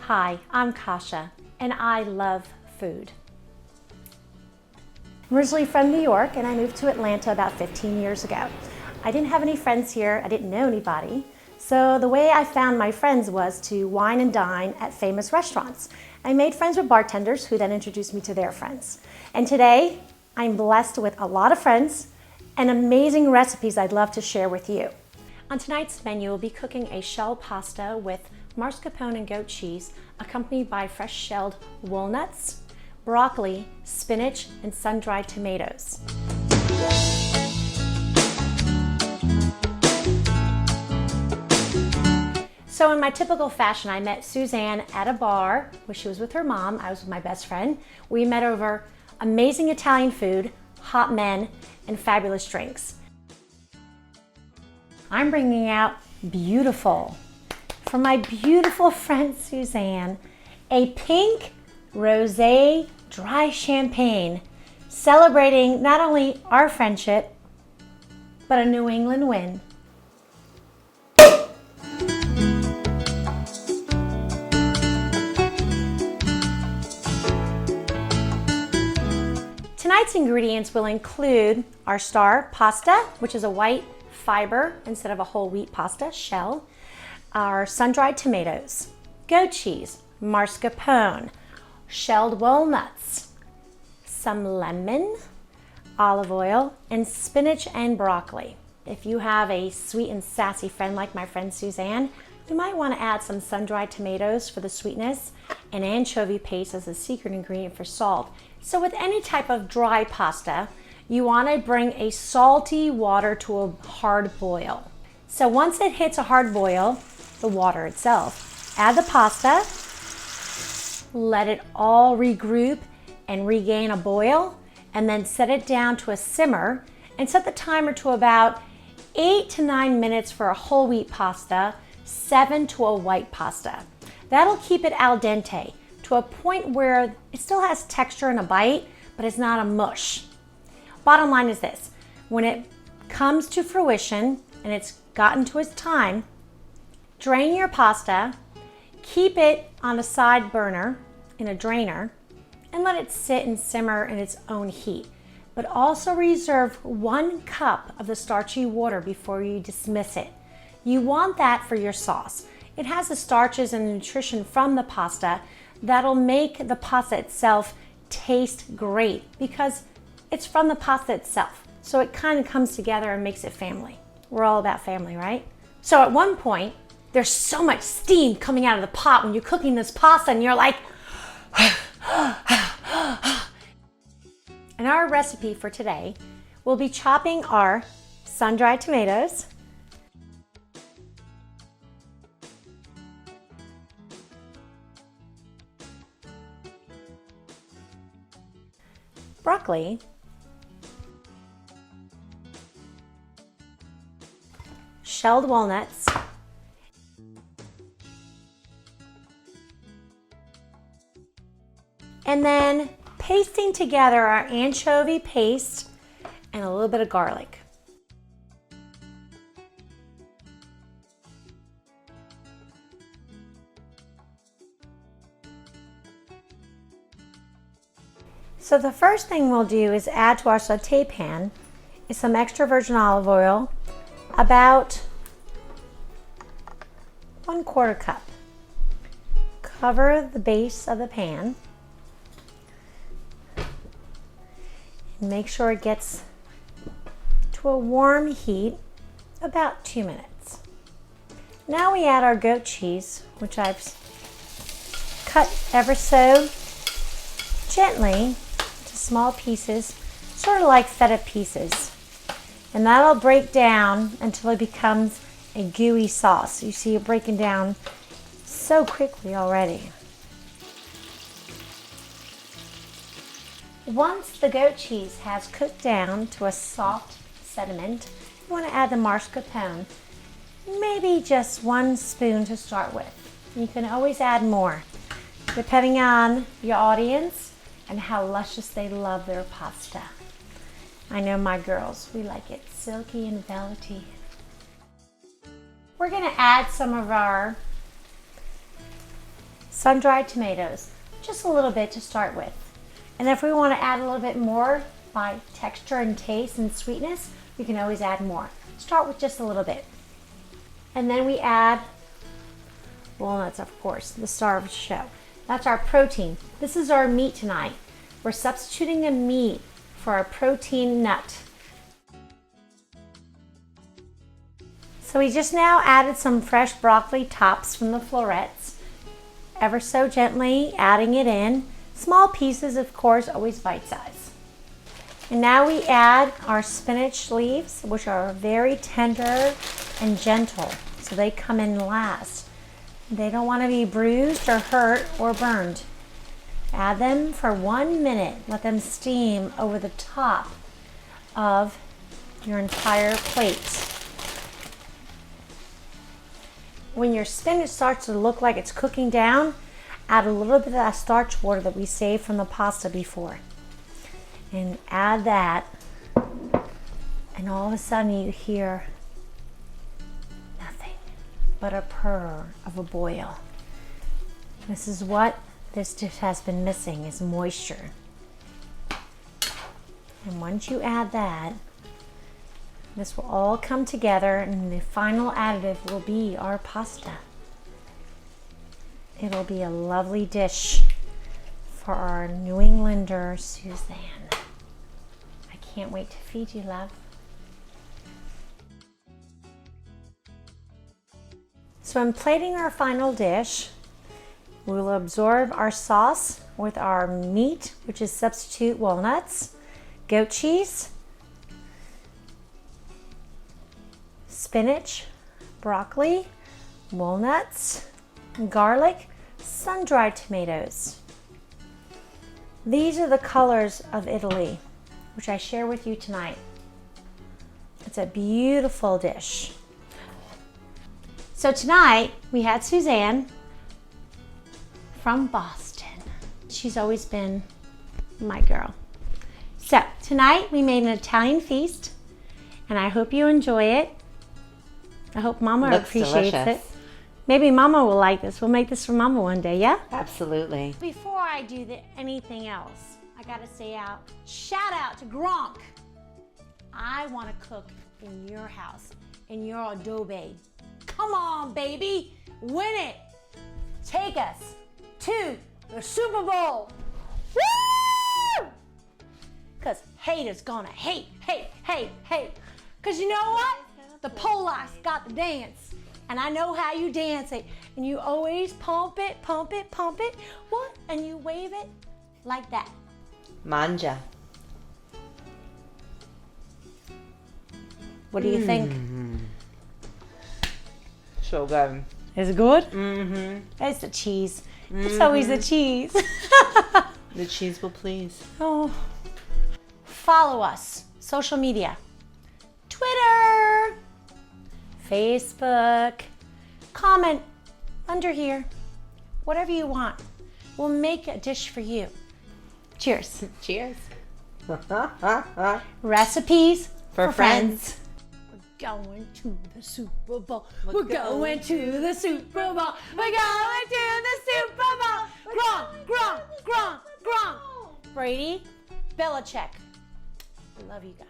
Hi, I'm Kasha, and I love food. I'm originally from New York, and I moved to Atlanta about 15 years ago. I didn't have any friends here, I didn't know anybody, so the way I found my friends was to wine and dine at famous restaurants. I made friends with bartenders who then introduced me to their friends. And today, I'm blessed with a lot of friends and amazing recipes I'd love to share with you. On tonight's menu, we'll be cooking a shell pasta with mascarpone and goat cheese, accompanied by fresh shelled walnuts, broccoli, spinach, and sun-dried tomatoes. So in my typical fashion, I met Suzanne at a bar where she was with her mom. I was with my best friend. We met over amazing Italian food, hot men, and fabulous drinks. I'm bringing out beautiful, from my beautiful friend Suzanne, a pink rosé dry champagne, celebrating not only our friendship, but a New England win. Tonight's ingredients will include our star pasta, which is a white fiber instead of a whole wheat pasta shell, our sun-dried tomatoes, goat cheese, mascarpone, shelled walnuts, some lemon, olive oil, and spinach and broccoli. If you have a sweet and sassy friend like my friend Suzanne, you might want to add some sun-dried tomatoes for the sweetness and anchovy paste as a secret ingredient for salt. So with any type of dry pasta, you want to bring a salty water to a hard boil. So once it hits a hard boil, the water itself, add the pasta, let it all regroup and regain a boil, and then set it down to a simmer and set the timer to about 8 to 9 minutes for a whole wheat pasta, 7 to a white pasta. That'll keep it al dente to a point where it still has texture and a bite, but it's not a mush. Bottom line is this: when it comes to fruition and it's gotten to its time, drain your pasta, keep it on a side burner in a drainer, and let it sit and simmer in its own heat. But also reserve 1 cup of the starchy water before you dismiss it. You want that for your sauce. It has the starches and nutrition from the pasta that'll make the pasta itself taste great because it's from the pasta itself. So it kind of comes together and makes it family. We're all about family, right? So at one point, there's so much steam coming out of the pot when you're cooking this pasta and you're like, and our recipe for today, we'll be chopping our sun-dried tomatoes, broccoli, shelled walnuts, and then pasting together our anchovy paste and a little bit of garlic. So the first thing we'll do is add to our sauté pan is some extra virgin olive oil, about 1/4 cup. Cover the base of the pan. Make sure it gets to a warm heat, about 2 minutes. Now we add our goat cheese, which I've cut ever so gently into small pieces, sort of like feta pieces. And that'll break down until it becomes a gooey sauce. You see it breaking down so quickly already. Once the goat cheese has cooked down to a soft sediment, you want to add the mascarpone. Maybe just 1 spoon to start with. You can always add more, depending on your audience and how luscious they love their pasta. I know my girls, we like it silky and velvety. We're going to add some of our sun-dried tomatoes, just a little bit to start with. And if we want to add a little bit more by texture and taste and sweetness, we can always add more. Start with just a little bit. And then we add walnuts, of course, the star of the show. That's our protein. This is our meat tonight. We're substituting a meat for our protein nut. So we just now added some fresh broccoli tops from the florets, ever so gently adding it in. Small pieces, of course, always bite size. And now we add our spinach leaves, which are very tender and gentle, so they come in last. They don't want to be bruised or hurt or burned. Add them for 1 minute. Let them steam over the top of your entire plate. When your spinach starts to look like it's cooking down, add a little bit of that starch water that we saved from the pasta before. And add that, and all of a sudden you hear nothing but a purr of a boil. This is what this dish has been missing, is moisture. And once you add that, this will all come together, and the final additive will be our pasta. It'll be a lovely dish for our New Englander Suzanne. I can't wait to feed you, love. So in plating our final dish, we'll absorb our sauce with our meat, which is substitute walnuts, goat cheese, spinach, broccoli, walnuts, garlic, sun-dried tomatoes. These are the colors of Italy, which I share with you tonight. It's a beautiful dish. So tonight we had Suzanne from Boston. She's always been my girl. So tonight we made an Italian feast, and I hope you enjoy it. I hope Mama appreciates it. Maybe Mama will like this. We'll make this for Mama one day, yeah? Absolutely. Before I do anything else, I gotta say shout out to Gronk. I wanna cook in your house, in your adobe. Come on, baby, win it. Take us to the Super Bowl. Woo! Because haters gonna hate. Because you know what? The Polacks got the dance, and I know how you dance it. And you always pump it. What? And you wave it like that. Mangia. What do you think? So good. Is it good? Mm-hmm. It's the cheese. It's always the cheese. The cheese will please. Oh. Follow us. Social media. Twitter. Facebook. Comment under here. Whatever you want. We'll make a dish for you. Cheers. Cheers. Recipes For friends. We're going to the Super Bowl. We're going to the Super Bowl. We're going to the Super Bowl. Gronk. Brady, Belichick. I love you guys.